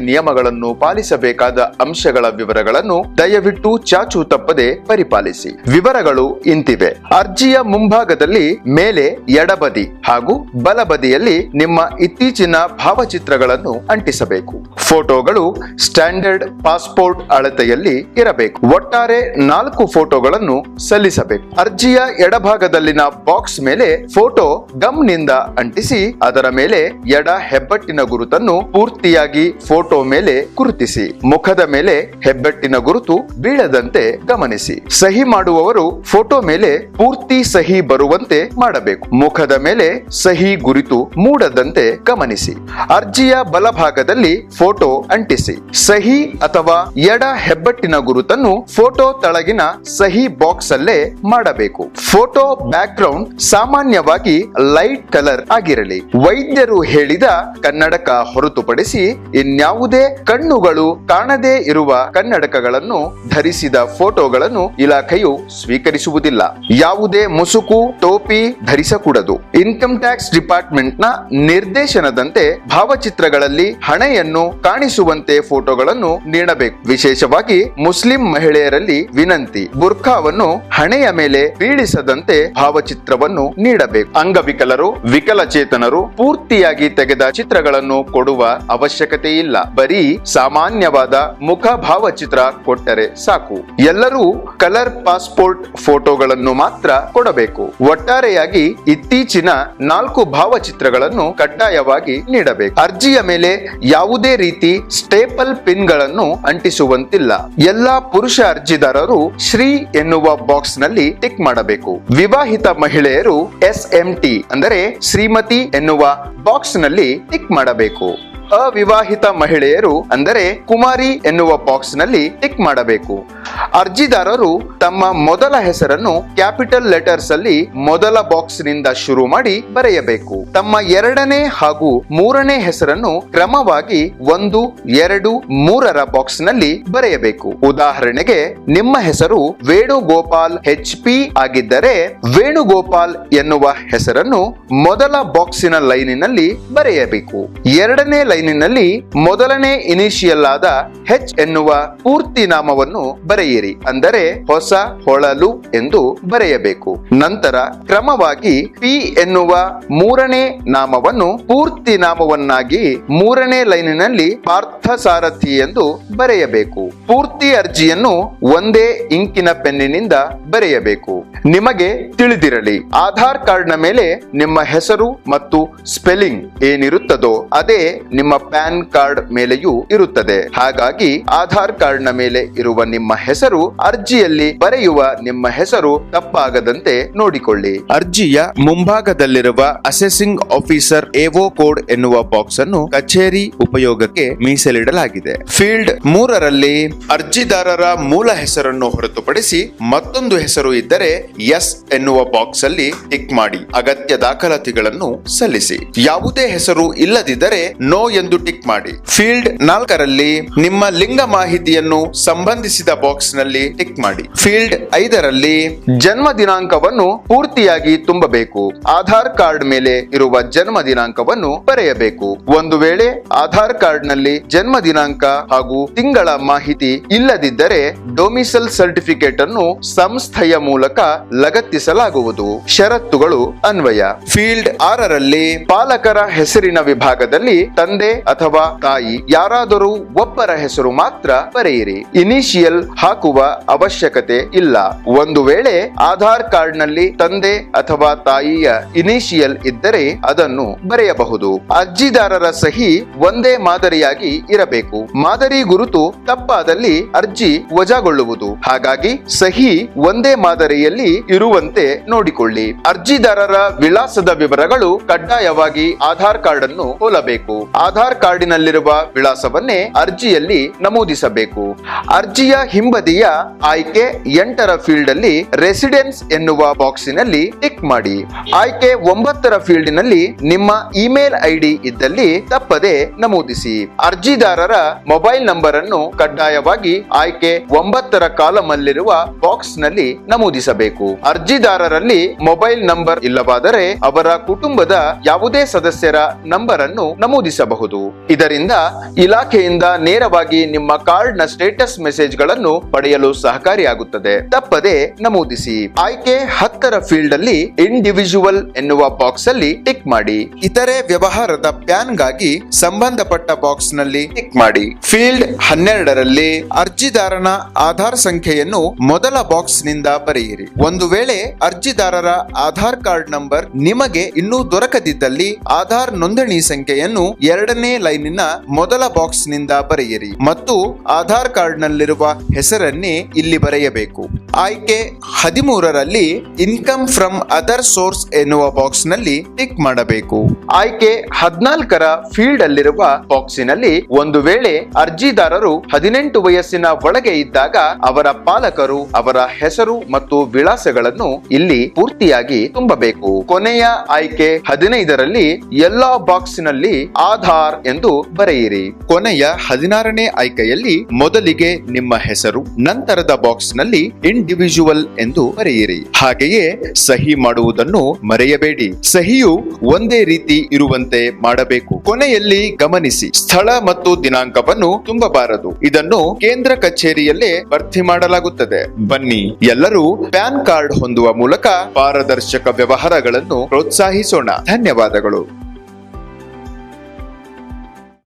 ನಿಯಮಗಳನ್ನು ಪಾಲಿಸಬೇಕಾದ ಅಂಶಗಳ ವಿವರಗಳನ್ನು ದಯವಿಟ್ಟು ಚಾಚು ತಪ್ಪದೆ ಪರಿಪಾಲಿಸಿ. ವಿವರಗಳು ಇಂತಿವೆ. ಅರ್ಜಿಯ ಮುಂಭಾಗದಲ್ಲಿ ಮೇಲೆ ಎಡಬದಿ ಹಾಗೂ ಬಲಬದಿಯಲ್ಲಿ ನಿಮ್ಮ ಇತ್ತೀಚಿನ ಭಾವಚಿತ್ರಗಳನ್ನು ಅಂಟಿಸಬೇಕು. ಫೋಟೋಗಳು ಸ್ಟ್ಯಾಂಡರ್ಡ್ ಪಾಸ್ಪೋರ್ಟ್ ಅಳತೆಯಲ್ಲಿ ಇರಬೇಕು. ಒಟ್ಟಾರೆ 4 ಫೋಟೋಗಳನ್ನು ಸಲ್ಲಿಸಬೇಕು. ಅರ್ಜಿಯ ಎಡಭಾಗದಲ್ಲಿನ ಬಾಕ್ಸ್ ಮೇಲೆ ಫೋಟೋ ಗಮ್ನಿಂದ ಅಂಟಿಸಿ ಅದರ ಮೇಲೆ ಎಡ ಹೆಬ್ಬೆಟ್ಟಿನ ಗುರುತನ್ನು ಪೂರ್ತಿಯಾಗಿ ಫೋಟೋ ಮೇಲೆ ಗುರುತಿಸಿ. ಮುಖದ ಮೇಲೆ ಹೆಬ್ಬೆಟ್ಟಿನ ಗುರುತು ಬೀಳದಂತೆ ಗಮನಿಸಿ. ಸಹಿ ಮಾಡುವವರು ಫೋಟೋ ಮೇಲೆ ಪೂರ್ತಿ ಸಹಿ ಬರುವಂತೆ ಮಾಡಬೇಕು. ಮುಖದ ಮೇಲೆ ಸಹಿ ಗುರುತು ಮೂಡದಂತೆ ಗಮನಿಸಿ. ಅರ್ಜಿಯ ಬಲಭಾಗದಲ್ಲಿ ಫೋಟೋ ಅಂಟಿಸಿ. ಸಹಿ ಅಥವಾ ಎಡ ಹೆಬ್ಬೆಟ್ಟಿನ ಗುರುತನ್ನು ಫೋಟೋ ತಳಗಿನ ಸಹಿ ಬಾಕ್ಸ್ ಅಲ್ಲೇ ಮಾಡಬೇಕು. ಫೋಟೋ ಬ್ಯಾಕ್ ಗ್ರೌಂಡ್ ಸಾಮಾನ್ಯವಾಗಿ ಲೈಟ್ ಕಲರ್ ಆಗಿರಲಿ. ವೈದ್ಯರು ಹೇಳಿದ ಕನ್ನಡಕ ಹೊರತುಪಡಿಸಿ ಇನ್ಯಾವುದೇ ಕಣ್ಣುಗಳು ಕಾಣದೇ ಇರುವ ಕನ್ನಡಕಗಳನ್ನು ಧರಿಸಿದ ಫೋಟೋಗಳನ್ನು ಇಲಾಖೆಯು ಸ್ವೀಕರಿಸುವುದಿಲ್ಲ. ಯಾವುದೇ ಮುಸುಕು ಟೋಪಿ ಧರಿಸಕೂಡದು. ಇನ್ಕಮ್ ಟ್ಯಾಕ್ಸ್ ಡಿಪಾರ್ಟ್ಮೆಂಟ್ ನ ನಿರ್ದೇಶನದಂತೆ ಭಾವಚಿತ್ರಗಳಲ್ಲಿ ಹಣೆಯನ್ನು ಕಾಣಿಸುವಂತೆ ಫೋಟೋಗಳನ್ನು ನೀಡಬೇಕು. ವಿಶೇಷವಾಗಿ ಮುಸ್ಲಿಂ ಮಹಿಳೆಯರಲ್ಲಿ ವಿನಂತಿ, ಬುರ್ಖಾವನ್ನು ಹಣೆಯ ಮೇಲೆ ಬೀಳಿಸದಂತೆ ಭಾವಚಿತ್ರವನ್ನು ನೀಡಬೇಕು. ಅಂಗವಿಕಲರು, ವಿಕಲಚೇತನರು ಪೂರ್ತಿಯಾಗಿ ತೆಗೆದ ಚಿತ್ರಗಳನ್ನು ಕೊಡುವ ಅವಶ್ಯಕತೆ ಇಲ್ಲ. ಬರೀ ಸಾಮಾನ್ಯವಾದ ಮುಖ ಭಾವಚಿತ್ರ ಕೊಟ್ಟರೆ ಸಾಕು. ಎಲ್ಲರೂ ಕಲರ್ ಪಾಸ್ಪೋರ್ಟ್ ಫೋಟೋಗಳನ್ನು ಮಾತ್ರ ಕೊಡಬೇಕು. ಒಟ್ಟಾರೆಯಾಗಿ ಇತ್ತೀಚಿನ 4 ಭಾವಚಿತ್ರಗಳನ್ನು ಕಡ್ಡಾಯವಾಗಿ ನೀಡಬೇಕು. ಅರ್ಜಿಯ ಮೇಲೆ ಯಾವುದೇ ರೀತಿ ಸ್ಟೇಪಲ್ ಪಿನ್ಗಳನ್ನು ಅಂಟಿಸುವಂತಿಲ್ಲ. ಎಲ್ಲಾ ಪುರುಷ ಅರ್ಜಿದಾರರು ಶ್ರೀ ಎನ್ನುವ ಬಾಕ್ಸ್ ನಲ್ಲಿ ಟಿಕ್ ಮಾಡಬೇಕು. ವಿವಾಹಿತ ಮಹಿಳೆಯರು SMT ಅಂದರೆ ಶ್ರೀಮತಿ ಎನ್ನುವ ಬಾಕ್ಸ್ ನಲ್ಲಿ ಟಿಕ್ ಮಾಡಬೇಕು. ಅವಿವಾಹಿತ ಮಹಿಳೆಯರು ಅಂದರೆ ಕುಮಾರಿ ಎನ್ನುವ ಬಾಕ್ಸ್ ನಲ್ಲಿ ಟಿಕ್ ಮಾಡಬೇಕು. ಅರ್ಜಿದಾರರು ತಮ್ಮ ಮೊದಲ ಹೆಸರನ್ನು ಕ್ಯಾಪಿಟಲ್ ಲೆಟರ್ಸ್ ಅಲ್ಲಿ ಮೊದಲ ಬಾಕ್ಸ್ ನಿಂದ ಶುರು ಮಾಡಿ ಬರೆಯಬೇಕು. ತಮ್ಮ 2ನೇ ಹಾಗೂ 3ನೇ ಹೆಸರನ್ನು ಕ್ರಮವಾಗಿ 1, 2, 3ರ ಬಾಕ್ಸ್ ನಲ್ಲಿ ಬರೆಯಬೇಕು. ಉದಾಹರಣೆಗೆ ನಿಮ್ಮ ಹೆಸರು ವೇಣುಗೋಪಾಲ್ HP ಆಗಿದ್ದರೆ ವೇಣುಗೋಪಾಲ್ ಎನ್ನುವ ಹೆಸರನ್ನು ಮೊದಲ ಬಾಕ್ಸಿನ ಲೈನಿನಲ್ಲಿ ಬರೆಯಬೇಕು. 2ನೇ ಲೈನಿನಲ್ಲಿ ಮೊದಲನೇ ಇನಿಷಿಯಲ್ ಆದ H ಎನ್ನುವ ಪೂರ್ತಿ ನಾಮವನ್ನು ಬರೆಯಿರಿ. ಅಂದರೆ ಹೊಸ ಹೊಳಲು ಎಂದು ಬರೆಯಬೇಕು. ನಂತರ ಕ್ರಮವಾಗಿ P ಎನ್ನುವ 3ನೇ ನಾಮವನ್ನು ಪೂರ್ತಿ ನಾಮವನ್ನಾಗಿ 3ನೇ ಲೈನಿನಲ್ಲಿ ಪಾರ್ಥಸಾರಥಿ ಎಂದು ಬರೆಯಬೇಕು. ಪೂರ್ತಿ ಅರ್ಜಿಯನ್ನು ಒಂದೇ ಇಂಕಿನ ಪೆನ್ನಿನಿಂದ ಬರೆಯಬೇಕು. ನಿಮಗೆ ತಿಳಿದಿರಲಿ, ಆಧಾರ್ ಕಾರ್ಡ್ ನ ಮೇಲೆ ನಿಮ್ಮ ಹೆಸರು ಮತ್ತು ಸ್ಪೆಲ್ಲಿಂಗ್ ಏನಿರುತ್ತದೋ ಅದೇ ನಿಮ್ಮ ಪ್ಯಾನ್ ಕಾರ್ಡ್ ಮೇಲೆಯೂ ಇರುತ್ತದೆ. ಹಾಗಾಗಿ ಆಧಾರ್ ಕಾರ್ಡ್ ನ ಮೇಲೆ ಇರುವ ನಿಮ್ಮ ಹೆಸರು ಅರ್ಜಿಯಲ್ಲಿ ಬರೆಯುವ ನಿಮ್ಮ ಹೆಸರು ತಪ್ಪಾಗದಂತೆ ನೋಡಿಕೊಳ್ಳಿ. ಅರ್ಜಿಯ ಮುಂಭಾಗದಲ್ಲಿರುವ ಅಸೆಸಿಂಗ್ ಆಫೀಸರ್ AO ಕೋಡ್ ಎನ್ನುವ ಬಾಕ್ಸ್ ಅನ್ನು ಕಚೇರಿ ಉಪಯೋಗಕ್ಕೆ ಮೀಸಲಿಡಲಾಗಿದೆ. ಫೀಲ್ಡ್ 3ರಲ್ಲಿ ಅರ್ಜಿದಾರರ ಮೂಲ ಹೆಸರನ್ನು ಹೊರತುಪಡಿಸಿ ಮತ್ತೊಂದು ಹೆಸರು ಇದ್ದರೆ ಎಸ್ ಎನ್ನುವ ಬಾಕ್ಸ್ ಅಲ್ಲಿ ಟಿಕ್ ಮಾಡಿ ಅಗತ್ಯ ದಾಖಲಾತಿಗಳನ್ನು ಸಲ್ಲಿಸಿ. ಯಾವುದೇ ಹೆಸರು ಇಲ್ಲದಿದ್ದರೆ ನೋ ಎಂದು ಟಿಕ್ ಮಾಡಿ. ಫೀಲ್ಡ್ 4ರಲ್ಲಿ ನಿಮ್ಮ ಲಿಂಗ ಮಾಹಿತಿಯನ್ನು ಸಂಬಂಧಿಸಿದ ಬಾಕ್ಸ್ ನಲ್ಲಿ ಟಿಕ್ ಮಾಡಿ. ಫೀಲ್ಡ್ 5ರಲ್ಲಿ ಜನ್ಮ ದಿನಾಂಕವನ್ನು ಪೂರ್ತಿಯಾಗಿ ತುಂಬಬೇಕು. ಆಧಾರ್ ಕಾರ್ಡ್ ಮೇಲೆ ಇರುವ ಜನ್ಮ ದಿನಾಂಕವನ್ನು ಬರೆಯಬೇಕು. ಒಂದು ವೇಳೆ ಆಧಾರ್ ಕಾರ್ಡ್ ನಲ್ಲಿ ಜನ್ಮ ದಿನಾಂಕ ಹಾಗೂ ತಿಂಗಳ ಮಾಹಿತಿ ಇಲ್ಲದಿದ್ದರೆ ಡೊಮಿಸೈಲ್ ಸರ್ಟಿಫಿಕೇಟ್ ಅನ್ನು ಸಂಸ್ಥೆಯ ಮೂಲಕ ಲಗತ್ತಿಸಲಾಗುವುದು. ಷರತ್ತುಗಳು ಅನ್ವಯ. ಫೀಲ್ಡ್ 6ರಲ್ಲಿ ಪಾಲಕರ ಹೆಸರಿನ ವಿಭಾಗದಲ್ಲಿ ತಂದೆ ಅಥವಾ ತಾಯಿ ಯಾರಾದರೂ ಒಬ್ಬರ ಹೆಸರು ಮಾತ್ರ ಬರೆಯಿರಿ. ಇನಿಷಿಯಲ್ ಹಾಕುವ ಅವಶ್ಯಕತೆ ಇಲ್ಲ. ಒಂದು ವೇಳೆ ಆಧಾರ್ ಕಾರ್ಡ್ ನಲ್ಲಿ ತಂದೆ ಅಥವಾ ತಾಯಿಯ ಇನಿಷಿಯಲ್ ಇದ್ದರೆ ಅದನ್ನು ಬರೆಯಬಹುದು. ಅರ್ಜಿದಾರರ ಸಹಿ ಒಂದೇ ಮಾದರಿಯಾಗಿ ಇರಬೇಕು. ಮಾದರಿ ಗುರುತು ತಪ್ಪಾದಲ್ಲಿ ಅರ್ಜಿ ವಜಾಗೊಳ್ಳುವುದು. ಹಾಗಾಗಿ ಸಹಿ ಒಂದೇ ಮಾದರಿಯಲ್ಲಿ ಇರುವಂತೆ ನೋಡಿಕೊಳ್ಳಿ. ಅರ್ಜಿದಾರರ ವಿಳಾಸದ ವಿವರಗಳು ಕಡ್ಡಾಯವಾಗಿ ಆಧಾರ್ ಕಾರ್ಡ್ ಅನ್ನು ಹೋಲಬೇಕು. ಆಧಾರ್ ಕಾರ್ಡಿನಲ್ಲಿರುವ ವಿಳಾಸವನ್ನೇ ಅರ್ಜಿಯಲ್ಲಿ ನಮೂದಿಸಬೇಕು. ಅರ್ಜಿಯ ಹಿಂಬದಿಯ ಆಯ್ಕೆ 8ರ ಫೀಲ್ಡ್ ಅಲ್ಲಿ ರೆಸಿಡೆನ್ಸ್ ಎನ್ನುವ ಬಾಕ್ಸಿನಲ್ಲಿ ಟಿಕ್ ಮಾಡಿ. ಆಯ್ಕೆ 9ರ ಫೀಲ್ಡ್ ನಲ್ಲಿ ನಿಮ್ಮ ಇಮೇಲ್ ID ಇದ್ದಲ್ಲಿ ತಪ್ಪದೆ ನಮೂದಿಸಿ. ಅರ್ಜಿದಾರರ ಮೊಬೈಲ್ ನಂಬರ್ ಅನ್ನು ಕಡ್ಡಾಯವಾಗಿ ಆಯ್ಕೆ 9ರ ಕಾಲಂ ಅಲ್ಲಿರುವ ಬಾಕ್ಸ್ ನಲ್ಲಿ ನಮೂದಿಸಬೇಕು. ಅರ್ಜಿದಾರರಲ್ಲಿ ಮೊಬೈಲ್ ನಂಬರ್ ಇಲ್ಲವಾದರೆ ಅವರ ಕುಟುಂಬದ ಯಾವುದೇ ಸದಸ್ಯರ ನಂಬರ್ ಅನ್ನು ನಮೂದಿಸಬಹುದು. ಮಾಡಬಹುದು. ಇದರಿಂದ ಇಲಾಖೆಯಿಂದ ನೇರವಾಗಿ ನಿಮ್ಮ ಕಾರ್ಡ್ ನ ಸ್ಟೇಟಸ್ ಮೆಸೇಜ್ ಗಳನ್ನು ಪಡೆಯಲು ಸಹಕಾರಿಯಾಗುತ್ತದೆ. ತಪ್ಪದೆ ನಮೂದಿಸಿ. ಆಯ್ಕೆ 10ರ ಫೀಲ್ಡ್ ಅಲ್ಲಿ ಇಂಡಿವಿಜುವಲ್ ಎನ್ನುವ ಬಾಕ್ಸ್ ಅಲ್ಲಿ ಟಿಕ್ ಮಾಡಿ. ಇತರೆ ವ್ಯವಹಾರದ ಪ್ಯಾನ್ ಗಾಗಿ ಸಂಬಂಧಪಟ್ಟ ಬಾಕ್ಸ್ ನಲ್ಲಿ ಟಿಕ್ ಮಾಡಿ. ಫೀಲ್ಡ್ 12ರಲ್ಲಿ ಅರ್ಜಿದಾರನ ಆಧಾರ್ ಸಂಖ್ಯೆಯನ್ನು ಮೊದಲ ಬಾಕ್ಸ್ ನಿಂದ ಬರೆಯಿರಿ. ಒಂದು ವೇಳೆ ಅರ್ಜಿದಾರರ ಆಧಾರ್ ಕಾರ್ಡ್ ನಂಬರ್ ನಿಮಗೆ ಇನ್ನೂ ದೊರಕದಿದ್ದಲ್ಲಿ ಆಧಾರ್ ನೋಂದಣಿ ಸಂಖ್ಯೆಯನ್ನು 2ನೇ ಲೈನಿನ ಮೊದಲ ಬಾಕ್ಸ್ ನಿಂದ ಬರೆಯಿರಿ ಮತ್ತು ಆಧಾರ್ ಕಾರ್ಡ್ ನಲ್ಲಿರುವ ಹೆಸರನ್ನೇ ಇಲ್ಲಿ ಬರೆಯಬೇಕು. ಆಯ್ಕೆ 13ರಲ್ಲಿ ಇನ್ಕಮ್ ಫ್ರಮ್ ಅದರ್ ಸೋರ್ಸ್ ಎನ್ನುವ ಬಾಕ್ಸ್ ನಲ್ಲಿ ಟಿಕ್ ಮಾಡಬೇಕು. ಆಯ್ಕೆ 14ರ ಫೀಲ್ಡ್ ಅಲ್ಲಿರುವ ಬಾಕ್ಸಿನಲ್ಲಿ ಒಂದು ವೇಳೆ ಅರ್ಜಿದಾರರು 18 ವಯಸ್ಸಿನ ಒಳಗೆ ಇದ್ದಾಗ ಅವರ ಪಾಲಕರು ಅವರ ಹೆಸರು ಮತ್ತು ವಿಳಾಸಗಳನ್ನು ಇಲ್ಲಿ ಪೂರ್ತಿಯಾಗಿ ತುಂಬಬೇಕು. ಕೊನೆಯ ಆಯ್ಕೆ 15ರಲ್ಲಿ ಎಲ್ಲಾ ಬಾಕ್ಸಿನಲ್ಲಿ ಆಧಾರ್ ಎಂದು ಬರೆಯಿರಿ. ಕೊನೆಯ 16ನೇ ಆಯ್ಕೆಯಲ್ಲಿ ಮೊದಲಿಗೆ ನಿಮ್ಮ ಹೆಸರು, ನಂತರದ ಬಾಕ್ಸ್ ನಲ್ಲಿ ಇಂಡಿವಿಜುವಲ್ ಎಂದು ಬರೆಯಿರಿ. ಹಾಗೆಯೇ ಸಹಿ ಮಾಡುವುದನ್ನು ಮರೆಯಬೇಡಿ. ಸಹಿಯು ಒಂದೇ ರೀತಿ ಇರುವಂತೆ ಮಾಡಬೇಕು. ಕೊನೆಯಲ್ಲಿ ಗಮನಿಸಿ, ಸ್ಥಳ ಮತ್ತು ದಿನಾಂಕವನ್ನು ತುಂಬಬಾರದು. ಇದನ್ನು ಕೇಂದ್ರ ಕಚೇರಿಯಲ್ಲೇ ಭರ್ತಿ ಮಾಡಲಾಗುತ್ತದೆ. ಬನ್ನಿ ಎಲ್ಲರೂ ಪ್ಯಾನ್ ಕಾರ್ಡ್ ಹೊಂದುವ ಮೂಲಕ ಪಾರದರ್ಶಕ ವ್ಯವಹಾರಗಳನ್ನು ಪ್ರೋತ್ಸಾಹಿಸೋಣ. ಧನ್ಯವಾದಗಳು.